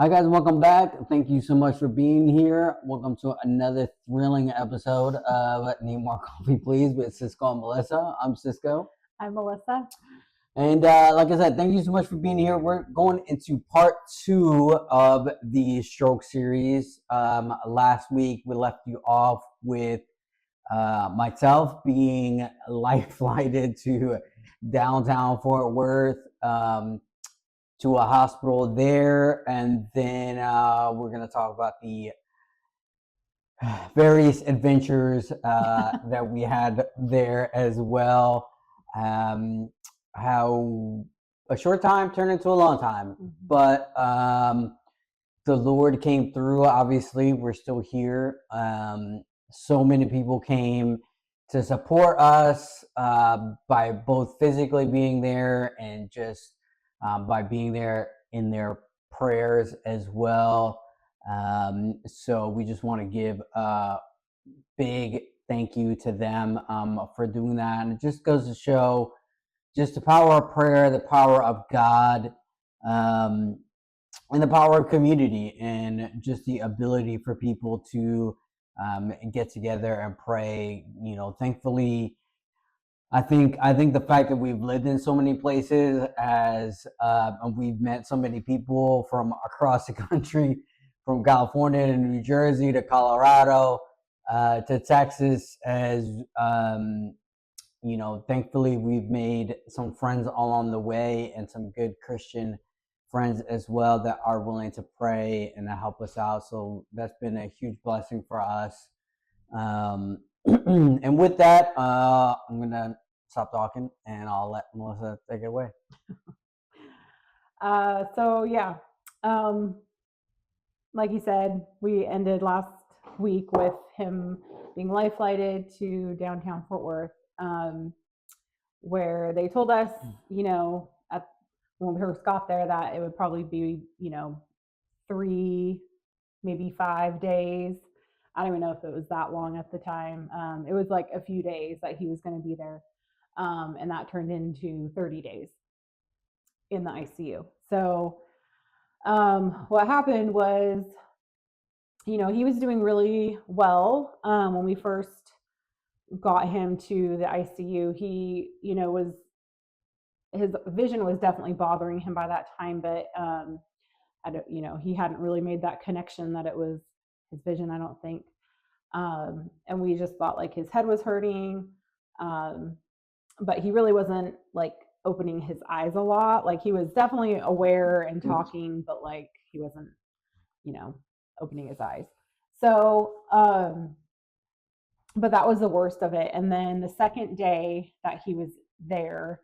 Hi guys, welcome back. Thank you so much for being here. Welcome to another thrilling episode of Need More Coffee Please with Cisco and Melissa. I'm Cisco. I'm Melissa. And like I said, thank you so much for being here. We're going into part 2 of the stroke series. Last week we left you off with myself being life flighted to downtown Fort Worth. To a hospital there, and then we're going to talk about the various adventures that we had there as well. How a short time turned into a long time, but the Lord came through. Obviously, we're still here. So many people came to support us by both physically being there and just by being there in their prayers as well. So we just want to give a big thank you to them for doing that. And it just goes to show just the power of prayer, the power of God, and the power of community, and just the ability for people to get together and pray. You know, thankfully, I think the fact that we've lived in so many places as we've met so many people from across the country, from California to New Jersey to Colorado to Texas, as you know, thankfully we've made some friends along the way and some good Christian friends as well that are willing to pray and to help us out. So that's been a huge blessing for us. And with that, I'm going to stop talking and I'll let Melissa take it away. Like you said, we ended last week with him being life flighted to downtown Fort Worth, where they told us, you know, when we first got there that it would probably be, 3, maybe 5 days. I don't even know if it was that long at the time. It was like a few days that he was going to be there. And that turned into 30 days in the ICU. So what happened was, he was doing really well when we first got him to the ICU. He, his vision was definitely bothering him by that time, but he hadn't really made that connection that it was his vision, I don't think. And we just thought like his head was hurting, but he really wasn't like opening his eyes a lot. Like he was definitely aware and talking, but like he wasn't, opening his eyes. So, but that was the worst of it. And then the second day that he was there,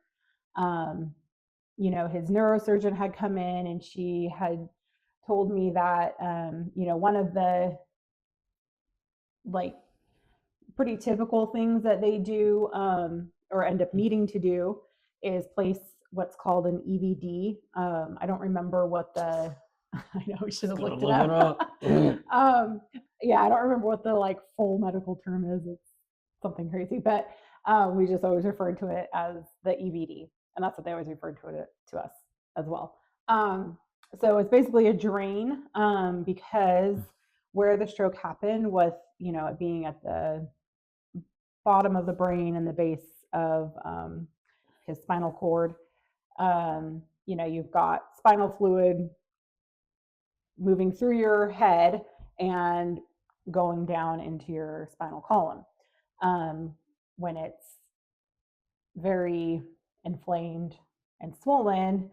his neurosurgeon had come in and she had told me that, one of the like pretty typical things that they do or end up needing to do is place what's called an EVD. I don't remember what I know we should have looked it up. I don't remember what the like full medical term is. It's something crazy, but we just always referred to it as the EVD, and that's what they always referred to it to us as well. So it's basically a drain because where the stroke happened was, it being at the bottom of the brain and the base of his spinal cord. You've got spinal fluid moving through your head and going down into your spinal column. When it's very inflamed and swollen,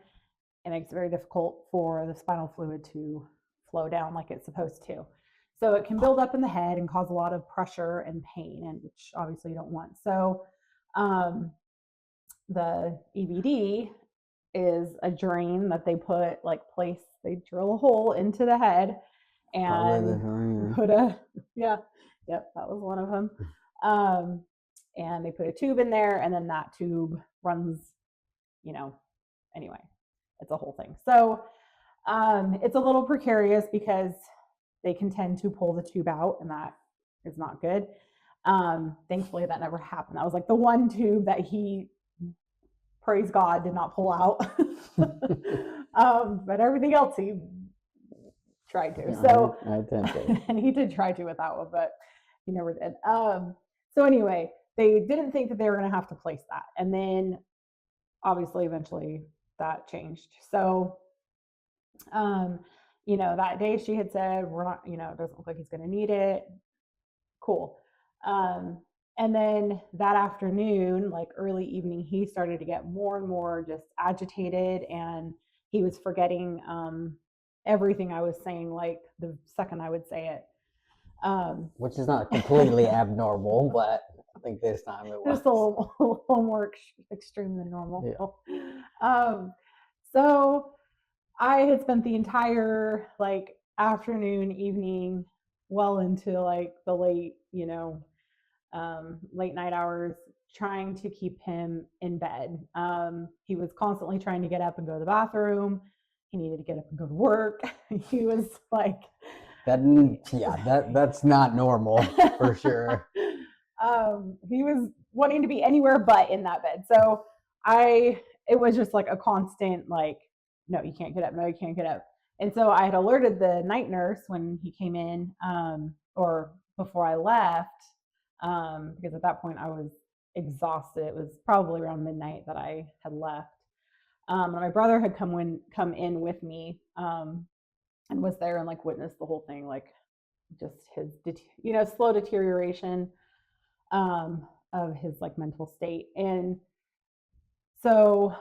it makes it very difficult for the spinal fluid to flow down like it's supposed to. So it can build up in the head and cause a lot of pressure and pain, and which obviously you don't want. So the EVD is a drain that they put they drill a hole into the head and put that was one of them. And they put a tube in there, and then that tube runs, anyway, it's a whole thing. So it's a little precarious because they can tend to pull the tube out, and that is not good. Thankfully that never happened. That was like the one tube that he, praise God, did not pull out. But everything else he tried to. Yeah, So I attempted. and he did try to with that one, but he never did. So anyway, they didn't think that they were going to have to place that. And then obviously eventually that changed. So that day she had said, we're not, it doesn't look like he's going to need it. Cool. And then that afternoon, like early evening, he started to get more and more just agitated, and he was forgetting everything I was saying, like the second I would say it. Which is not completely abnormal, but I think this time it was. Just a little more extreme than normal. Yeah. So I had spent the entire like afternoon, evening, well into like the late, late night hours, trying to keep him in bed. He was constantly trying to get up and go to the bathroom. He needed to get up and go to work. He was like, that's not normal for sure. He was wanting to be anywhere but in that bed. So it was just like a constant, like, no, you can't get up. No, you can't get up. And so I had alerted the night nurse when he came in, or before I left, because at that point I was exhausted. It was probably around midnight that I had left. And my brother had come in with me, and was there and like witnessed the whole thing, like just his, slow deterioration of his like mental state. And so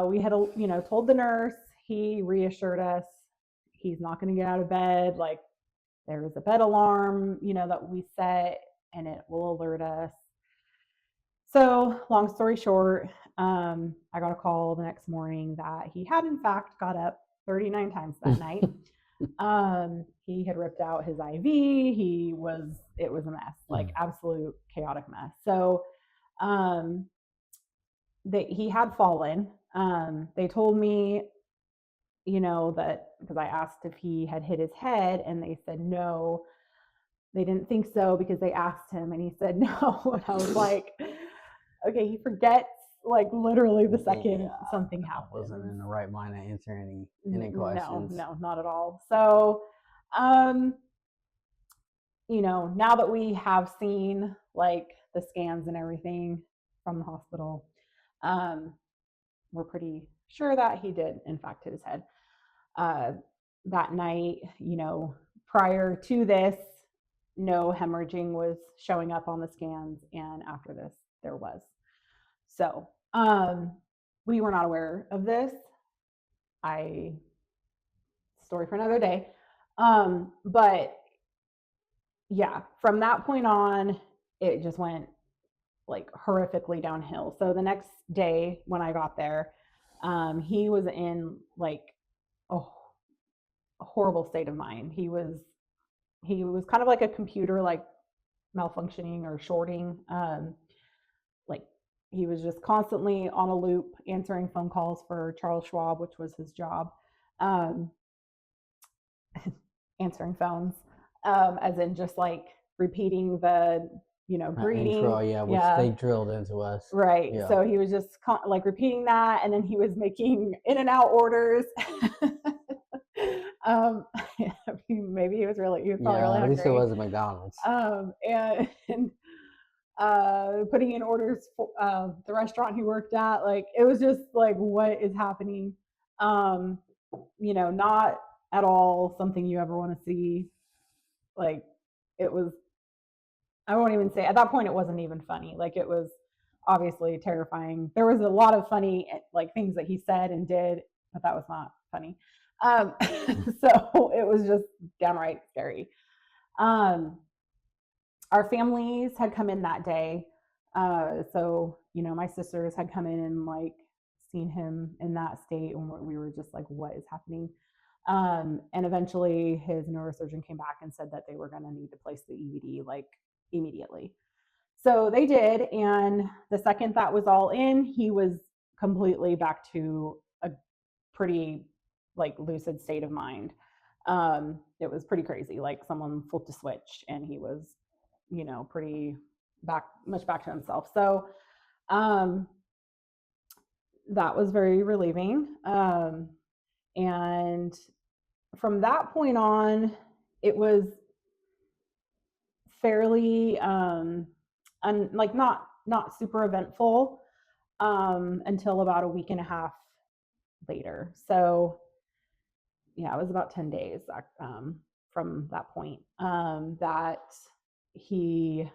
we had, told the nurse. He reassured us he's not going to get out of bed. Like, there's a bed alarm, that we set, and it will alert us. So long story short, I got a call the next morning that he had in fact got up 39 times that night. He had ripped out his IV. It was a mess, like absolute chaotic mess. So he had fallen. They told me, that because I asked if he had hit his head, and they said no. They didn't think so because they asked him and he said no. And I was like, okay, he forgets like literally the second something happens. I wasn't in the right mind to answer any questions. No, not at all. So now that we have seen like the scans and everything from the hospital, we're pretty sure that he did in fact hit his head. That night, prior to this, no hemorrhaging was showing up on the scans, and after this there was. So we were not aware of this. Story for another day. But yeah, from that point on, it just went like horrifically downhill. So the next day when I got there, he was in like a horrible state of mind. He was kind of like a computer, like malfunctioning or shorting. Like he was just constantly on a loop answering phone calls for Charles Schwab, which was his job. Answering phones, as in just like repeating the greeting intro, which they drilled into us, right? Yeah. So he was just like repeating that, and then he was making in and out orders. Maybe he was probably really at hungry. least it wasn't McDonald's. And putting in orders for the restaurant he worked at. Like, it was just like, what is happening? Not at all something you ever want to see. Like, it was, I won't even say, at that point it wasn't even funny. Like, it was obviously terrifying. There was a lot of funny like things that he said and did, but that was not funny. So it was just downright scary. Our families had come in that day. So, my sisters had come in and like seen him in that state, and we were just like, what is happening? And eventually his neurosurgeon came back and said that they were going to need to place the EVD like immediately. So they did. And the second that was all in, he was completely back to a pretty like lucid state of mind. It was pretty crazy. Like, someone flipped a switch and he was, pretty much back to himself. So that was very relieving. And from that point on, it was fairly like not super eventful until about a week and a half later. So yeah, it was about 10 days from that point that he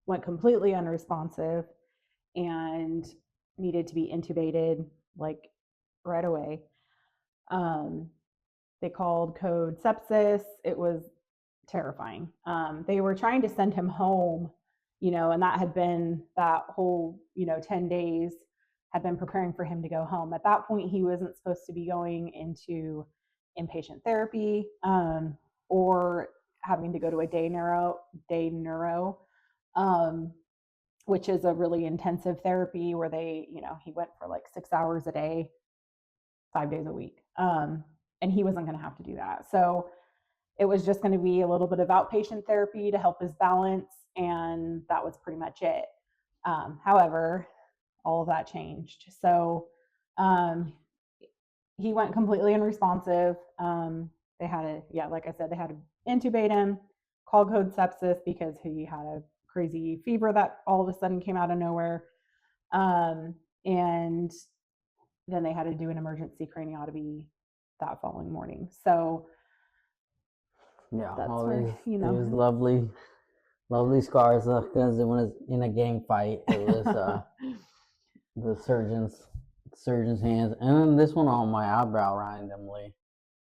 went completely unresponsive and needed to be intubated like right away. They called code sepsis. It was terrifying. They were trying to send him home, and that had been that whole, 10 days had been preparing for him to go home. At that point, he wasn't supposed to be going into inpatient therapy or having to go to a day neuro, which is a really intensive therapy where he went for like 6 hours a day, 5 days a week. And he wasn't going to have to do that. So it was just going to be a little bit of outpatient therapy to help his balance. And that was pretty much it. However, all of that changed. So he went completely unresponsive. They had like I said, they had to intubate him, call code sepsis because he had a crazy fever that all of a sudden came out of nowhere. And then they had to do an emergency craniotomy that following morning. So Yeah, that's all where, these lovely scars because it was in a gang fight. It was the surgeon's hands, and then this one on my eyebrow randomly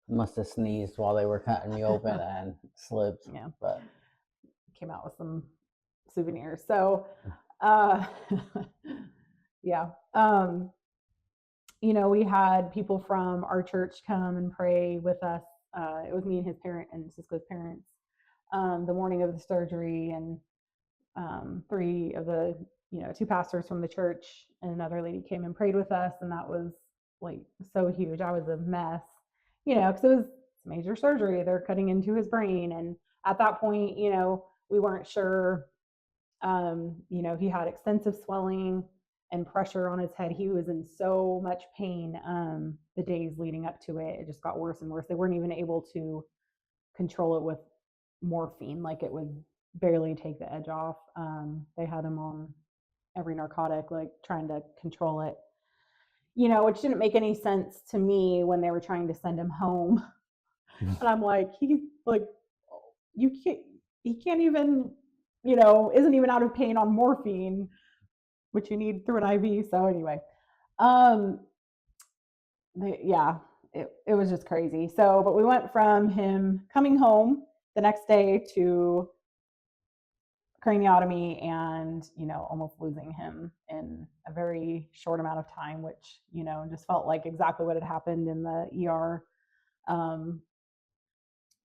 must have sneezed while they were cutting me open and slipped. Yeah, but came out with some souvenirs. So, yeah. We had people from our church come and pray with us. It was me and his parent and Cisco's parents the morning of the surgery, and 3 of the 2 pastors from the church and another lady came and prayed with us, and that was like so huge. I was a mess, because it was major surgery. They're cutting into his brain, and at that point, we weren't sure. He had extensive swelling and pressure on his head. He was in so much pain the days leading up to it. It just got worse and worse. They weren't even able to control it with morphine. Like, it would barely take the edge off. They had him on every narcotic, like trying to control it, which didn't make any sense to me when they were trying to send him home. And I'm like, he can't even, isn't even out of pain on morphine, which you need through an IV. So anyway, it was just crazy. So, but we went from him coming home the next day to craniotomy and, almost losing him in a very short amount of time, which, just felt like exactly what had happened in the ER.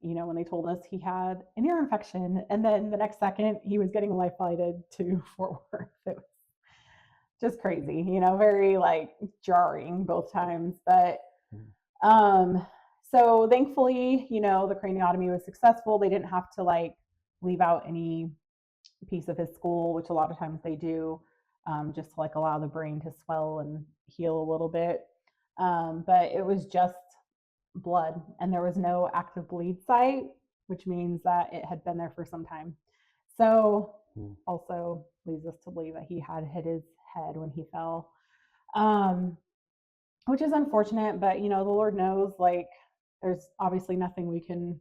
When they told us he had an ear infection, and then the next second he was getting life flighted to Fort Worth. It was just crazy, very like jarring both times. But so thankfully, the craniotomy was successful. They didn't have to like leave out any piece of his skull, which a lot of times they do, just to like allow the brain to swell and heal a little bit. But it was just blood, and there was no active bleed site, which means that it had been there for some time. So also leads us to believe that he had hit his head when he fell, which is unfortunate. But the Lord knows, like, there's obviously nothing we can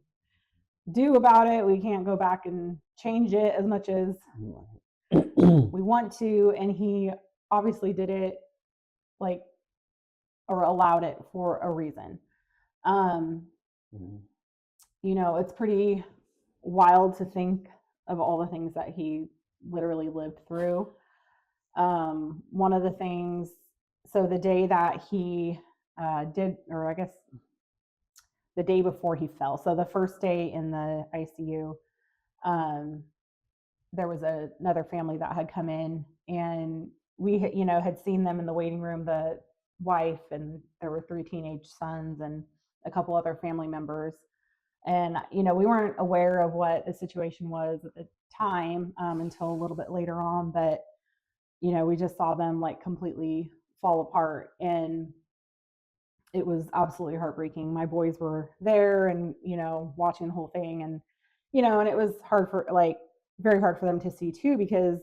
do about it. We can't go back and change it as much as we want to, and he obviously did it like, or allowed it for a reason. It's pretty wild to think of all the things that he literally lived through. One of the things, so the day that he did, or I guess the day before he fell, so the first day in the ICU, there was another family that had come in, and we had seen them in the waiting room, the wife, and there were 3 teenage sons and a couple other family members. And we weren't aware of what the situation was at the time until a little bit later on, but we just saw them like completely fall apart. And it was absolutely heartbreaking. My boys were there and, watching the whole thing, and, and it was hard for very hard for them to see too, because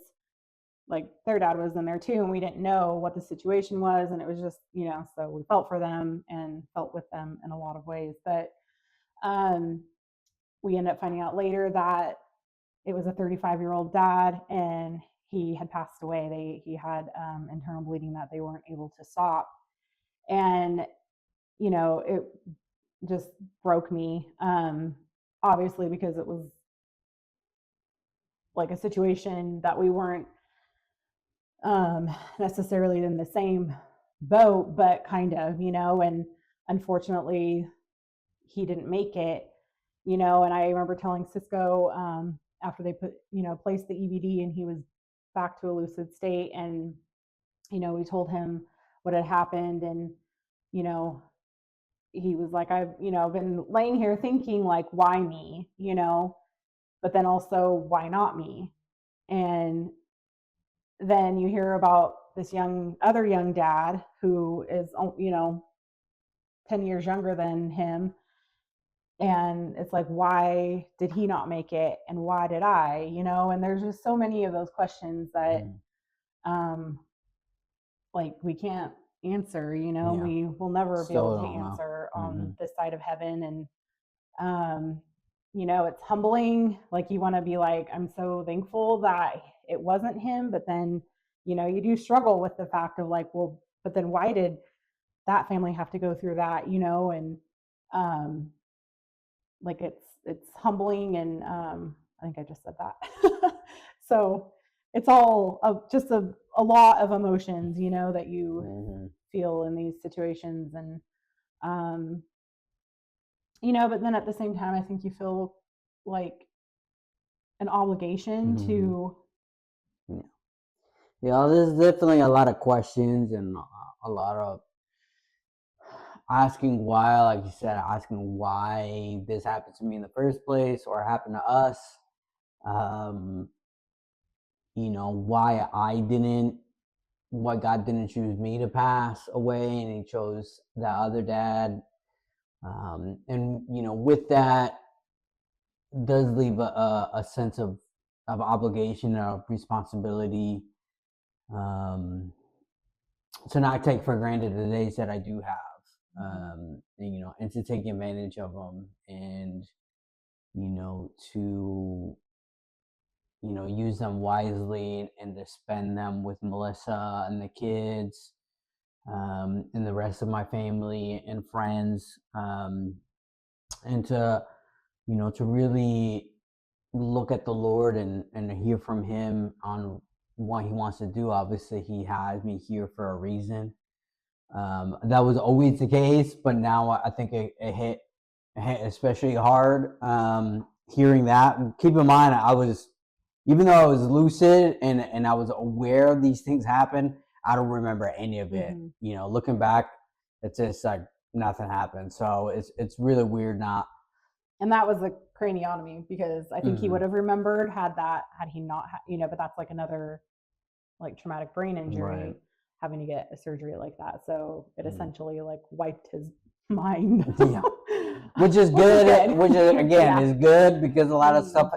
their dad was in there too, and we didn't know what the situation was. And it was just, so we felt for them and felt with them in a lot of ways. But we ended up finding out later that it was a 35-year-old dad, and he had passed away. He had internal bleeding that they weren't able to stop. And, it just broke me, obviously, because it was like a situation that we weren't necessarily in the same boat, but kind of, and unfortunately he didn't make it, and I remember telling Cisco, after they placed the EBD and he was back to a lucid state, and, we told him what had happened, and, he was like, I've, been laying here thinking, why me, but then also, why not me? And then you hear about this other young dad who is, 10 years younger than him. And it's like, why did he not make it? And why did I, and there's just so many of those questions that, we can't answer, we will never be able to answer on this side of heaven. And, it's humbling. You want to be like, I'm so thankful that it wasn't him, but then, you do struggle with the fact of well, but then why did that family have to go through that, and, it's humbling. And, I think I just said that. So it's all just a lot of emotions, that you feel in these situations. And, but then at the same time, I think you feel like an obligation to. Yeah, there's definitely a lot of questions and a lot of asking why, like you said, asking why this happened to me in the first place or happened to us. Why God didn't choose me to pass away and he chose that other dad. And, with that does leave a sense of obligation or responsibility, to not take for granted the days that I do have, and to take advantage of them, and, to, use them wisely and to spend them with Melissa and the kids, and the rest of my family and friends, and to, to really look at the Lord and hear from him on what he wants to do. Obviously, he has me here for a reason. That was always the case, but now I think it hit especially hard, hearing that. And keep in mind, even though I was lucid and I was aware of these things happen, I don't remember any of it. Looking back, it's just like nothing happened. So it's really weird not. And that was a craniotomy, because I think he would have remembered had he not, but that's another traumatic brain injury, right, having to get a surgery like that. So it essentially wiped his mind. Yeah. Which is good. Which is, again, is good, because a lot of stuff,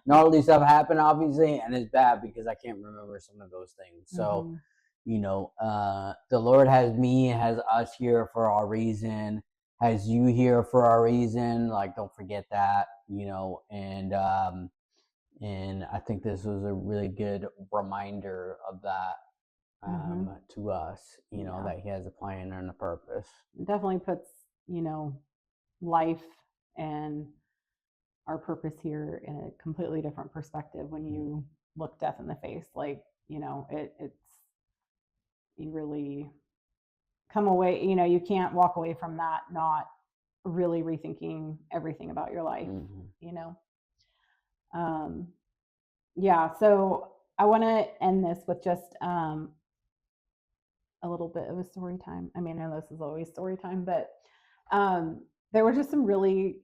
gnarly stuff happened, obviously, and it's bad because I can't remember some of those things. So, the Lord has me, has us here for our reason, has you here for our reason. Don't forget that, and I think this was a really good reminder of that, to us, that he has a plan and a purpose. It definitely puts, life and our purpose here in a completely different perspective when you look death in the face. It's, you really come away, you can't walk away from that not really rethinking everything about your life. Yeah, so I want to end this with just a little bit of a story time. I mean, I know this is always story time, but there were just some really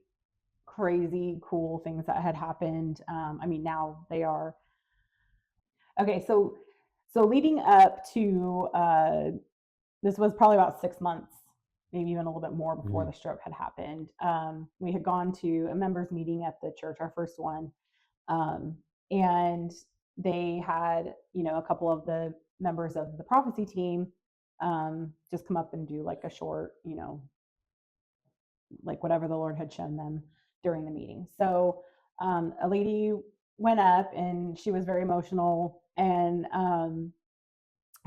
crazy cool things that had happened. I mean, now they are. Okay, so leading up to this was probably about 6 months maybe even a little bit more before the stroke had happened. We had gone to a members meeting at the church, our first one, and they had, a couple of the members of the prophecy team just come up and do like a short, like whatever the Lord had shown them during the meeting. So a lady went up and she was very emotional, and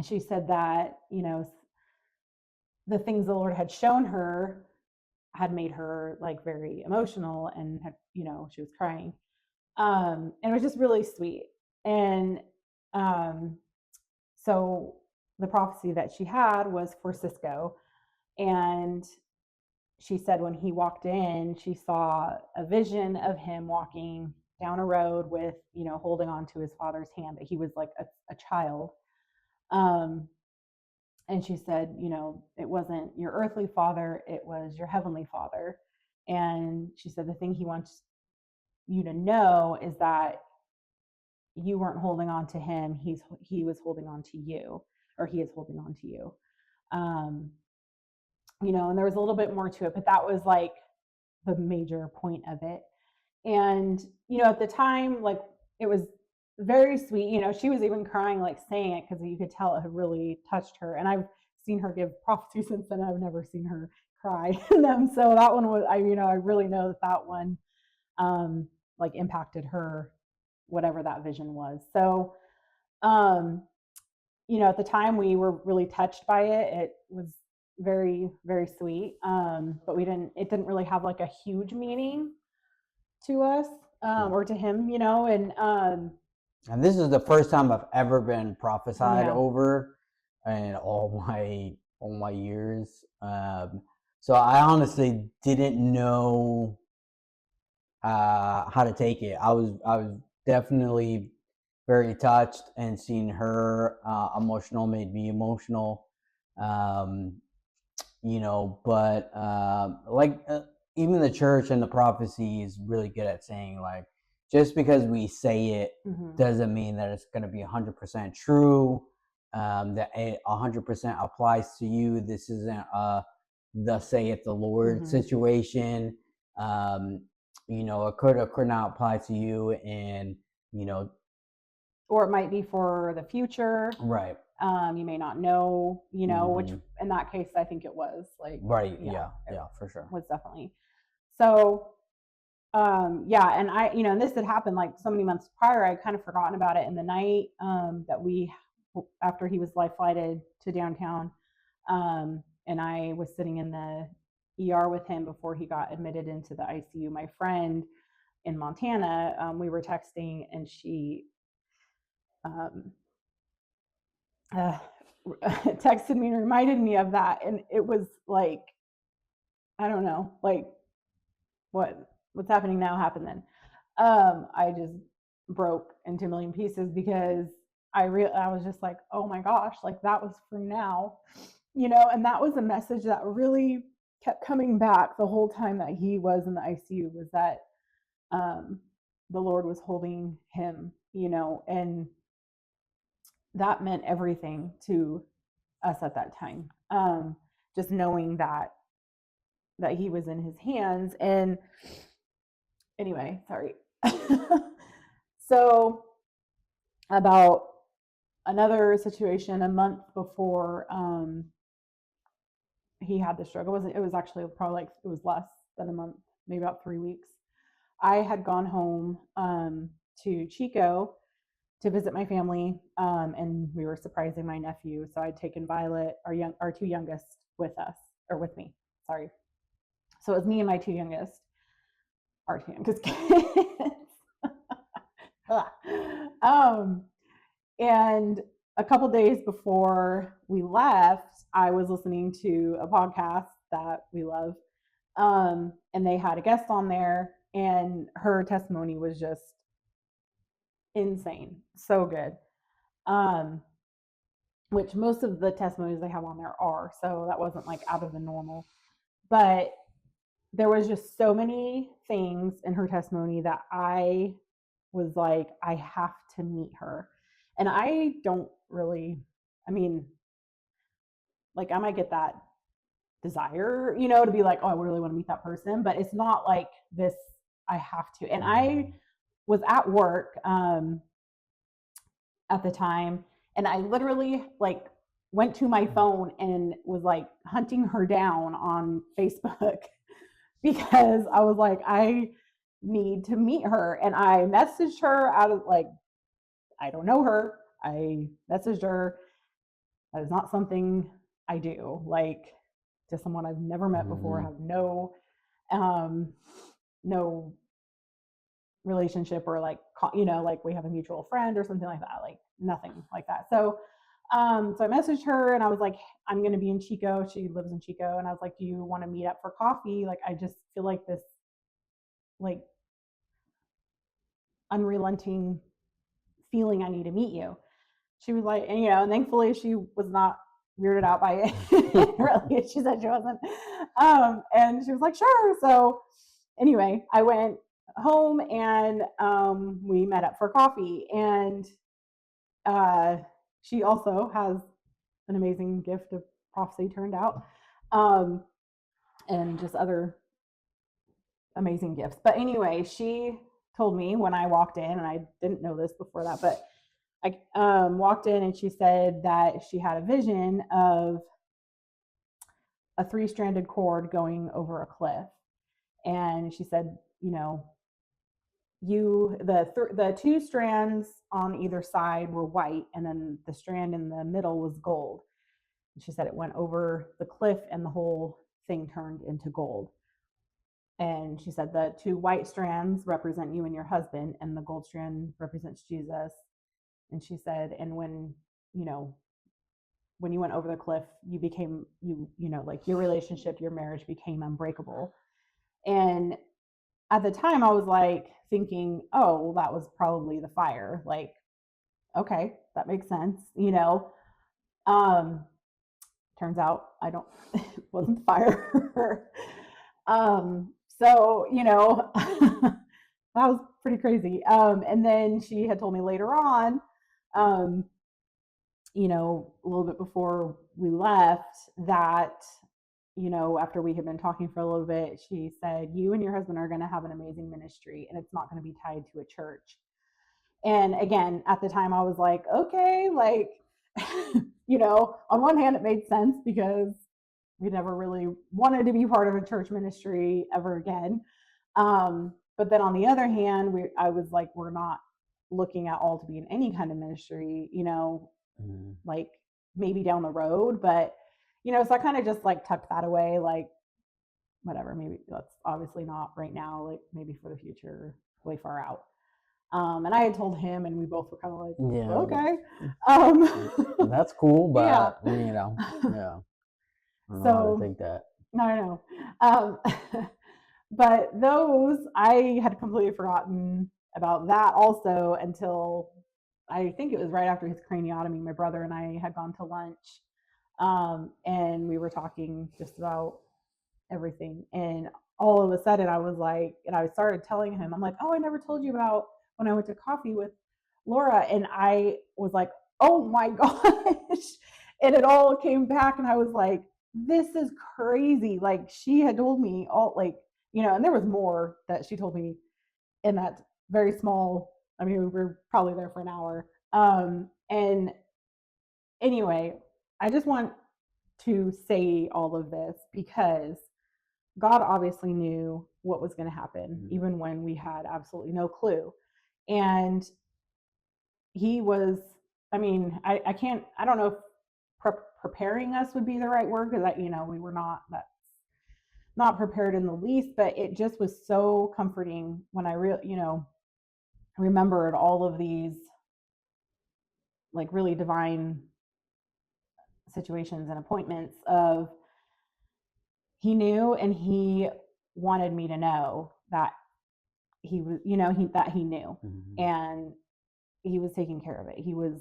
she said that, the things the Lord had shown her had made her like very emotional, and had, she was crying. And it was just really sweet. And so the prophecy that she had was for Cisco. And she said when he walked in, she saw a vision of him walking down a road with, holding on to his father's hand, that he was like a child. And she said, it wasn't your earthly father, it was your heavenly father. And she said, the thing he wants you to know is that you weren't holding on to him. He was holding on to you, or he is holding on to you. And there was a little bit more to it, but that was like the major point of it. And, at the time, like, it was very sweet. She was even crying, like saying it, because you could tell it had really touched her. And I've seen her give prophecy since then. I've never seen her cry in them. So that one was, I really know that one, like impacted her, whatever that vision was. So, at the time we were really touched by it. It was very, very sweet. But it didn't really have like a huge meaning to us, or to him, and this is the first time I've ever been prophesied Yeah. over in all my years. So I honestly didn't know how to take it. I was definitely very touched, and seeing her emotional made me emotional. But even the church and the prophecy is really good at saying, like, just because we say it doesn't mean that it's going to be 100% true, that it 100% applies to you. This isn't thus saith the Lord situation. It could or could not apply to you, and or it might be for the future, right. You may not know, which in that case I think it was like, right. Yeah, for sure, was definitely. So and I, and this had happened like so many months prior. I kind of forgotten about it. In the night that after he was life flighted to downtown, and I was sitting in the ER with him before he got admitted into the ICU, my friend in Montana, we were texting, and she texted me and reminded me of that. And it was like, I don't know, like what's happening now happened then. I just broke into a million pieces, because I was just like, oh my gosh, like that was for now, and that was a message that really kept coming back the whole time that he was in the ICU, was that the Lord was holding him, and that meant everything to us at that time. Just knowing that he was in his hands. And anyway, sorry. So about another situation, a month before he had the stroke, it was actually probably like, it was less than a month, maybe about 3 weeks. I had gone home to Chico to visit my family, and we were surprising my nephew. So I'd taken Violet, our two youngest, with me. Sorry. So it was me and my our two youngest kids. And a couple days before we left, I was listening to a podcast that we love, and they had a guest on there, and her testimony was just insane, so good. Which most of the testimonies they have on there are, so that wasn't like out of the normal. But there was just so many things in her testimony that I was like, I have to meet her. And I don't really, like, I might get that desire, you know, to be like, oh, I really want to meet that person, but it's not like this, I have to. And I was at work at the time, and I literally like went to my phone and was like hunting her down on Facebook because I was like, I need to meet her. And I messaged her out of like, I don't know her. I messaged her. That is not something I do. Like, to someone I've never met before, have no relationship, or like, you know, like we have a mutual friend or something like that, like nothing like that. So so I messaged her and I was like, I'm going to be in Chico. She lives in Chico. And I was like, do you want to meet up for coffee? Like, I just feel like this, like, unrelenting feeling, I need to meet you. She was like, and, you know, and thankfully she was not weirded out by it. Really, she said she wasn't. And she was like, sure. So anyway, I went home and we met up for coffee. And she also has an amazing gift of prophecy, turned out, and just other amazing gifts. But anyway, she told me when I walked in, and I didn't know this before that, but I walked in and she said that she had a vision of a 3-stranded cord going over a cliff. And she said, you know, the 2 strands on either side were white, and then the strand in the middle was gold. And she said it went over the cliff and the whole thing turned into gold. And she said the 2 white strands represent you and your husband, and the gold strand represents Jesus. And she said, and when, you know, when you went over the cliff, you became, you know, like your relationship, your marriage became unbreakable. And at the time I was like thinking, oh, well, that was probably the fire. Like, okay, that makes sense, you know. Turns out I don't, it wasn't the fire. So, you know, that was pretty crazy. And then she had told me later on, you know, a little bit before we left, that, you know, after we had been talking for a little bit, she said, you and your husband are going to have an amazing ministry, and it's not going to be tied to a church. And again, at the time I was like, okay, like, you know, on one hand it made sense because we never really wanted to be part of a church ministry ever again. But then on the other hand, I was like, we're not looking at all to be in any kind of ministry, you know, like maybe down the road. But, you know, so I kind of just like tucked that away, like, whatever, maybe that's obviously not right now, like maybe for the future, way far out. And I had told him, and we both were kind of like, Yeah. okay. That's cool, but Yeah. you know, yeah. I don't know how to So take that. I know. But those, I had completely forgotten about that also until I think it was right after his craniotomy. My brother and I had gone to lunch, and we were talking just about everything. And all of a sudden I was like, and I started telling him, I'm like, oh, I never told you about when I went to coffee with Laura. And I was like, oh my gosh. And it all came back, and I was like, this is crazy. Like, she had told me all, like, you know, and there was more that she told me in that very small, I mean, we were probably there for an hour. And anyway, I just want to say all of this because God obviously knew what was going to happen, even when we had absolutely no clue. And he was, I mean, I can't, I don't know if preparing us would be the right word, because that, you know, we were not, that's not prepared in the least, but it just was so comforting when I you know, remembered all of these like really divine situations and appointments of, he knew, and he wanted me to know that he was, you know, that he knew, and he was taking care of it. He was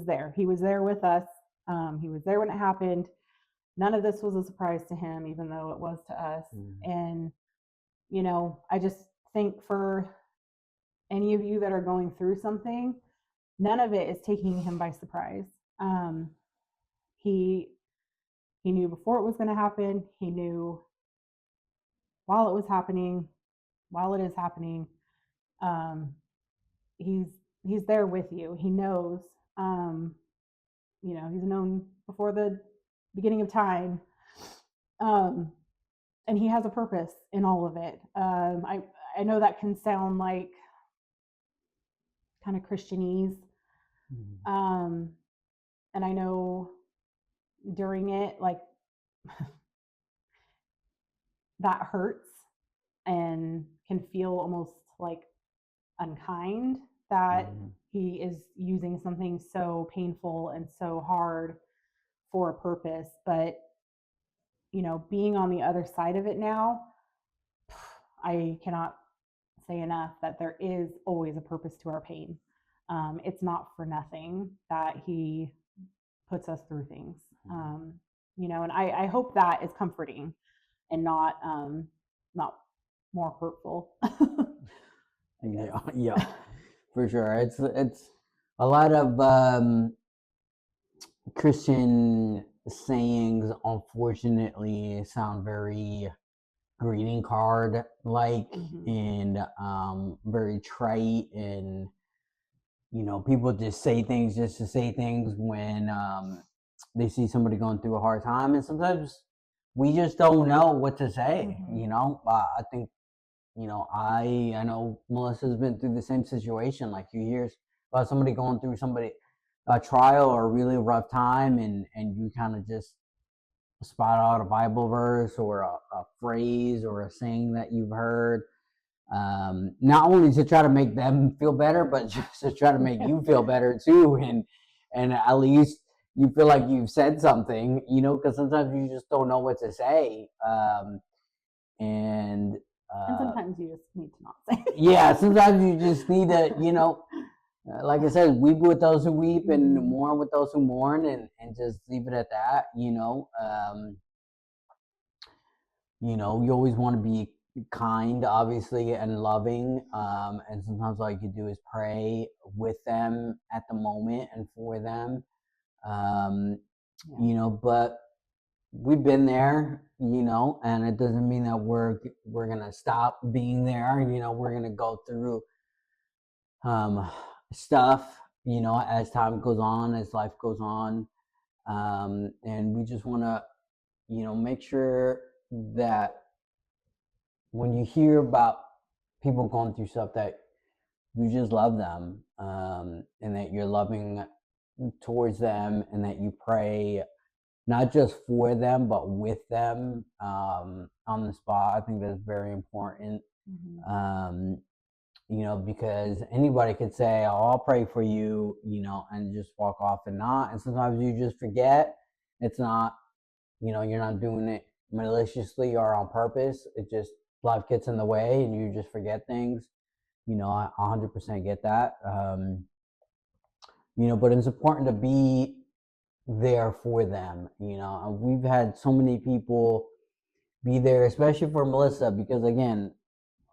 there. He was there with us. He was there when it happened. None of this was a surprise to him, even though it was to us. And, you know, I just think for any of you that are going through something, none of it is taking him by surprise. He He knew before it was going to happen. He knew while it was happening, while it is happening. Um, he's there with you. He knows. He's known before the beginning of time. And he has a purpose in all of it. I know that can sound like kind of Christianese. And I know during it, like, that hurts and can feel almost like unkind that he is using something so painful and so hard for a purpose. But, being on the other side of it now, I cannot say enough that there is always a purpose to our pain. It's not for nothing that he puts us through things. And I hope that is comforting and not more hurtful. Yeah, for sure. It's a lot of Christian sayings, unfortunately, sound very greeting card like, and very trite, and people just say things just to say things when they see somebody going through a hard time, and sometimes we just don't know what to say. I think I know Melissa's been through the same situation. Like, you hear about somebody going through a trial or a really rough time, and you kind of just spot out a Bible verse or a phrase or a saying that you've heard, not only to try to make them feel better, but just to try to make you feel better too, and at least you feel like you've said something, because sometimes you just don't know what to say, and sometimes you just need to not say. Yeah, sometimes you just need to, like I said, weep with those who weep and mourn with those who mourn, and just leave it at that. You always want to be kind, obviously, and loving. And sometimes all you can do is pray with them at the moment and for them. But we've been there, and it doesn't mean that we're gonna stop being there. We're gonna go through stuff, as time goes on, as life goes on, and we just want to, make sure that when you hear about people going through stuff, that you just love them, and that you're loving towards them, and that you pray not just for them but with them, on the spot. I think that's very important. Because anybody could say, "Oh, I'll pray for you," and just walk off and not. And sometimes you just forget. It's not, you're not doing it maliciously or on purpose. It just, life gets in the way and you just forget things. I 100% get that. But it's important to be there for them. And we've had so many people be there, especially for Melissa, because again,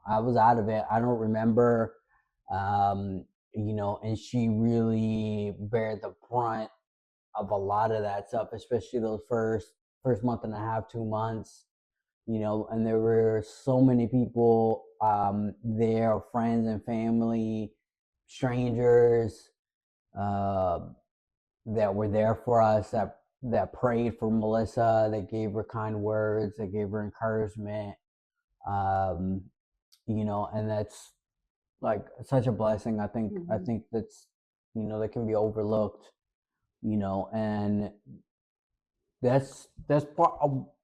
I was out of it. I don't remember, and she really bared the brunt of a lot of that stuff, especially those first month and a half, 2 months, and there were so many people there, friends and family, strangers, that were there for us, that prayed for Melissa, that gave her kind words, that gave her encouragement. And that's like such a blessing. I think that's, that can be overlooked, and that's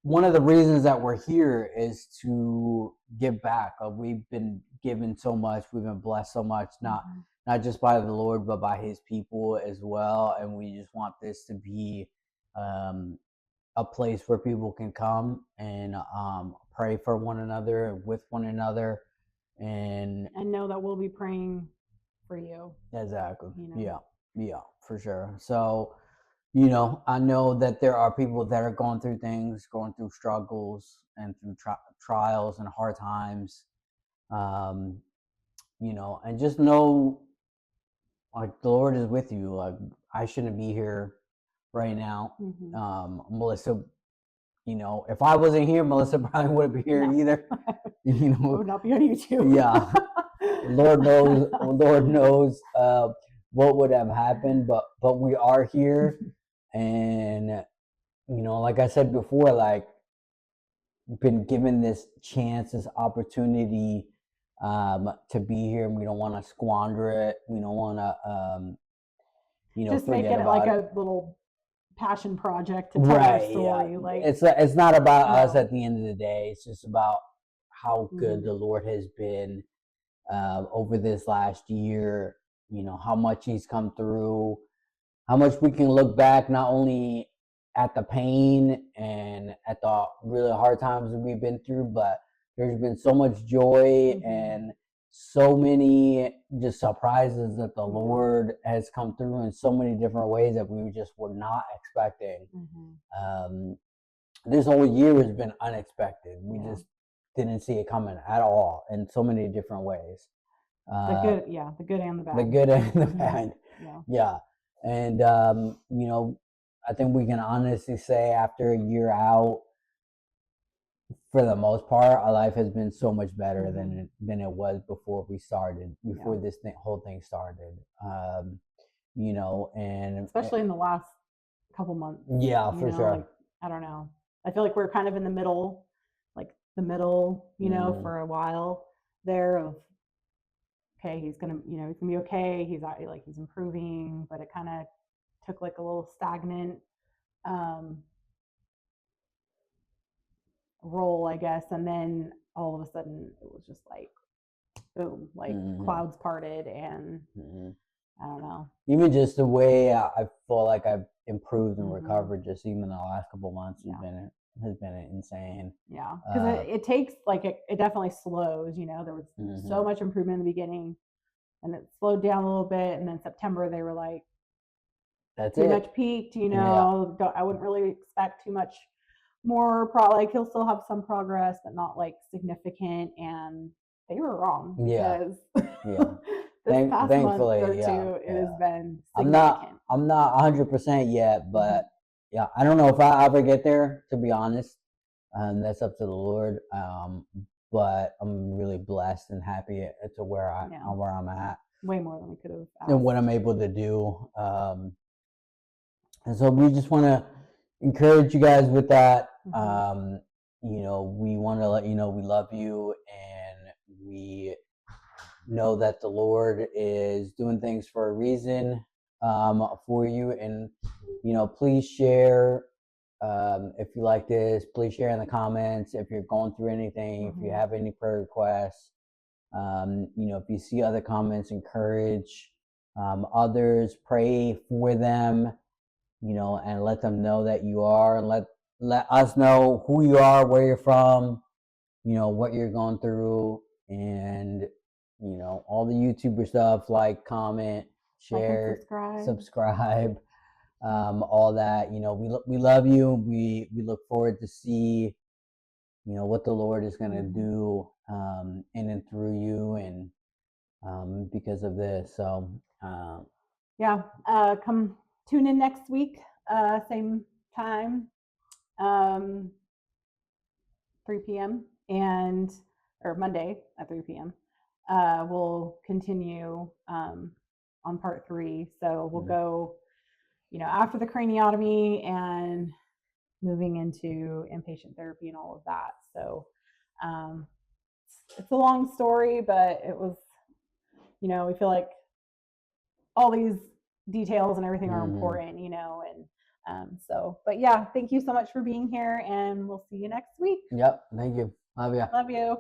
one of the reasons that we're here, is to give back. We've been given so much, we've been blessed so much, not just by the Lord, but by his people as well. And we just want this to be a place where people can come and pray for one another and with one another, and know that we'll be praying for you. Exactly. Yeah, for sure. So, I know that there are people that are going through things, going through struggles and through trials and hard times, and just know, like, the Lord is with you. Like, I shouldn't be here right now. Melissa you know, if I wasn't here, Melissa probably wouldn't be here No. either. You I know, would not be on YouTube. yeah, Lord knows what would have happened, but we are here, and you know, like I said before, like been given this chance, this opportunity to be here, and we don't want to squander it. We don't want to, you know, Just make forget it like about it. a little passion project to tell our Right? story. Yeah. Like, It's not about us no. at the end of the day. It's just about how good Mhm. the Lord has been over this last year. You know how much He's come through, how much we can look back not only at the pain and at the really hard times that we've been through, but there's been so much joy Mhm. and so many just surprises that the Yeah. Lord has come through in so many different ways that we just were not expecting. Mhm. This whole year has been unexpected. We Yeah. just didn't see it coming at all in so many different ways. The good, yeah, the good and the bad. The good and the Mhm. bad. Yeah. Yeah. And, you know, I think we can honestly say after a year out, for the most part, our life has been so much better Mhm. than it was before we started, before Yeah. this whole thing started. You know, and Especially in the last couple months. yeah, You for know, sure. like, I don't know. I feel like we're kind of in the middle, like the middle, you know, Mm. for a while there of, okay, he's gonna, you know, he's gonna be okay. He's like, he's improving, but it kind of took like a little stagnant role, I guess. And then all of a sudden it was just like, boom, like Mhm. clouds parted, and Mhm. I don't know. Even just the way I feel like I've improved and Mhm. recovered, just even the last couple months Yeah. has been insane. Yeah, because it takes like it definitely slows. You know, there was so Mhm. much improvement in the beginning, and it slowed down a little bit. And then September they were like That's pretty it. much peaked. You Yeah. know, I wouldn't really expect too much more. Like he'll still have some progress, but not like significant. And they were wrong Yeah. because Yeah. this past month Thankfully, or yeah. two, it Yeah. has been I'm significant. not 100% yet, but Mhm. yeah, I don't know if I ever get there, to be honest. That's up to the Lord. But I'm really blessed and happy to where Yeah. where I'm at Way more than we could have asked. and what I'm able to do. And so we just want to encourage you guys with that. Mhm. You know, we want to let you know we love you, and we know that the Lord is doing things for a reason for you. And, you know, please share if you like this. Please share in the comments if you're going through anything, if you Mhm. have any prayer requests. You know, if you see other comments, encourage others, pray for them, you know, and let them know that you are, and let us know who you are, where you're from, you know, what you're going through, and you know, all the YouTuber stuff, like, comment, Like and share, subscribe. subscribe, all that. You know, we love you. We look forward to see, you know, what the Lord is going to Mhm. do in and through you, and because of this. So Yeah, come tune in next week, same time, 3 p.m. and or Monday at 3 p.m. We'll continue on part 3. So we'll go, you know, after the craniotomy and moving into inpatient therapy and all of that. So um, it's a long story, but it was, you know, we feel like all these details and everything are important, you know, and so, but yeah, thank you so much for being here, and we'll see you next week. yep, thank you, love ya. Love you.